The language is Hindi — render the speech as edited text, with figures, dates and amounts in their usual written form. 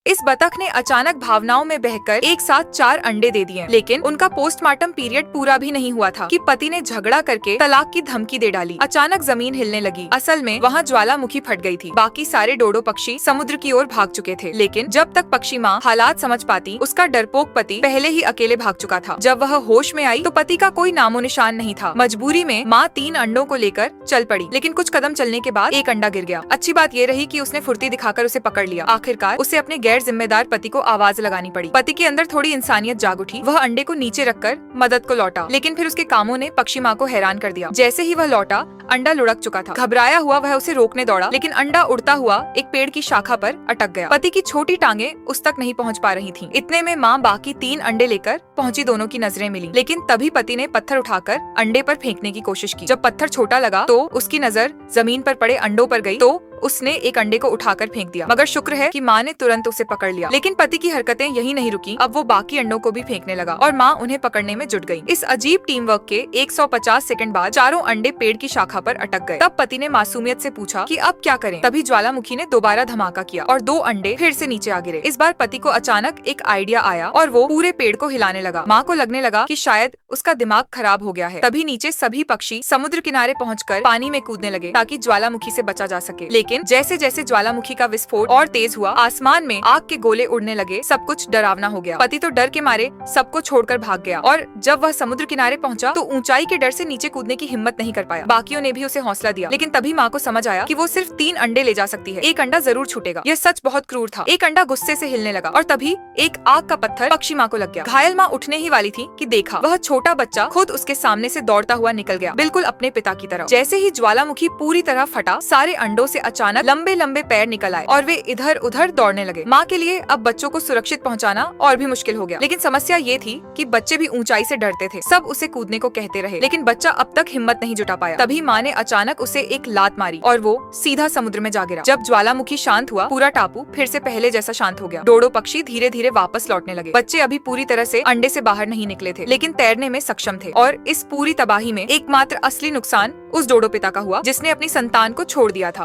इस बतख ने अचानक भावनाओं में बहकर एक साथ 4 अंडे दे दिए, लेकिन उनका पोस्टमार्टम पीरियड पूरा भी नहीं हुआ था कि पति ने झगड़ा करके तलाक की धमकी दे डाली। अचानक जमीन हिलने लगी। असल में वहाँ ज्वालामुखी फट गई थी। बाकी सारे डोडो पक्षी समुद्र की ओर भाग चुके थे, लेकिन जब तक पक्षी माँ हालात समझ पाती, उसका डरपोक पति पहले ही अकेले भाग चुका था। जब वह होश में आई तो पति का कोई नामो निशान नहीं था। मजबूरी में माँ 3 अंडों को लेकर चल पड़ी, लेकिन कुछ कदम चलने के बाद एक अंडा गिर गया। अच्छी बात ये रही कि उसने फुर्ती दिखाकर उसे पकड़ लिया। आखिरकार उसे अपने गैर जिम्मेदार पति को आवाज लगानी पड़ी। पति के अंदर थोड़ी इंसानियत जाग उठी। वह अंडे को नीचे रखकर मदद को लौटा, लेकिन फिर उसके कामों ने पक्षी माँ को हैरान कर दिया। जैसे ही वह लौटा, अंडा लुढ़क चुका था। घबराया हुआ वह उसे रोकने दौड़ा, लेकिन अंडा उड़ता हुआ एक पेड़ की शाखा पर अटक गया। पति की छोटी टांगे उस तक नहीं पहुंच पा रही थीं। इतने में माँ बाकी 3 अंडे लेकर पहुंची। दोनों की नजरें मिली, लेकिन तभी पति ने पत्थर उठाकर अंडे पर फेंकने की कोशिश की। जब पत्थर छोटा लगा तो उसकी नजर जमीन पर पड़े अंडों पर गई, तो उसने एक अंडे को उठाकर फेंक दिया। मगर शुक्र है कि माँ ने तुरंत उसे पकड़ लिया। लेकिन पति की हरकतें यही नहीं रुकी। अब वो बाकी अंडों को भी फेंकने लगा और माँ उन्हें पकड़ने में जुट गई। इस अजीब टीम वर्क के 150 सेकंड बाद चारों अंडे पेड़ की शाखा पर अटक गए। तब पति ने मासूमियत से पूछा कि अब क्या करें। तभी ज्वालामुखी ने दोबारा धमाका किया और 2 अंडे फिर से नीचे आ गिरे। इस बार पति को अचानक एक आइडिया आया और वो पूरे पेड़ को हिलाने लगा। माँ को लगने लगा कि शायद उसका दिमाग खराब हो गया है। तभी नीचे सभी पक्षी समुद्र किनारे पहुंचकर पानी में कूदने लगे ताकि ज्वालामुखी से बचा जा सके। लेकिन जैसे जैसे ज्वालामुखी का विस्फोट और तेज हुआ, आसमान में आग के गोले उड़ने लगे। सब कुछ डरावना हो गया। पति तो डर के मारे सबको छोड़कर भाग गया और जब वह समुद्र किनारे पहुंचा तो ऊंचाई के डर से नीचे कूदने की हिम्मत नहीं कर पाया। बाकियों ने भी उसे हौसला दिया, लेकिन तभी माँ को समझ आया कि वो सिर्फ 3 अंडे ले जा सकती है। एक अंडा जरूर छूटेगा। यह सच बहुत क्रूर था। एक अंडा गुस्से से हिलने लगा और तभी एक आग का पत्थर पक्षी माँ को लग गया। घायल माँ उठने ही वाली थी कि देखा वह छोटा बच्चा खुद उसके सामने से दौड़ता हुआ निकल गया, बिल्कुल अपने पिता की तरह। जैसे ही ज्वालामुखी पूरी तरह फटा, सारे अंडों से अचानक लंबे लंबे पैर निकल आए और वे इधर उधर दौड़ने लगे। माँ के लिए अब बच्चों को सुरक्षित पहुंचाना और भी मुश्किल हो गया। लेकिन समस्या ये थी कि बच्चे भी ऊंचाई से डरते थे। सब उसे कूदने को कहते रहे, लेकिन बच्चा अब तक हिम्मत नहीं जुटा पाया। तभी माँ ने अचानक उसे एक लात मारी और वो सीधा समुद्र में जा गिरा। जब ज्वालामुखी शांत हुआ, पूरा टापू फिर से पहले जैसा शांत हो गया। डोडो पक्षी धीरे धीरे वापस लौटने लगे। बच्चे अभी पूरी तरह से अंडे से बाहर नहीं निकले थे, लेकिन तैरने में सक्षम थे। और इस पूरी तबाही में एकमात्र असली नुकसान उस डोडो पिता का हुआ जिसने अपनी संतान को छोड़ दिया था।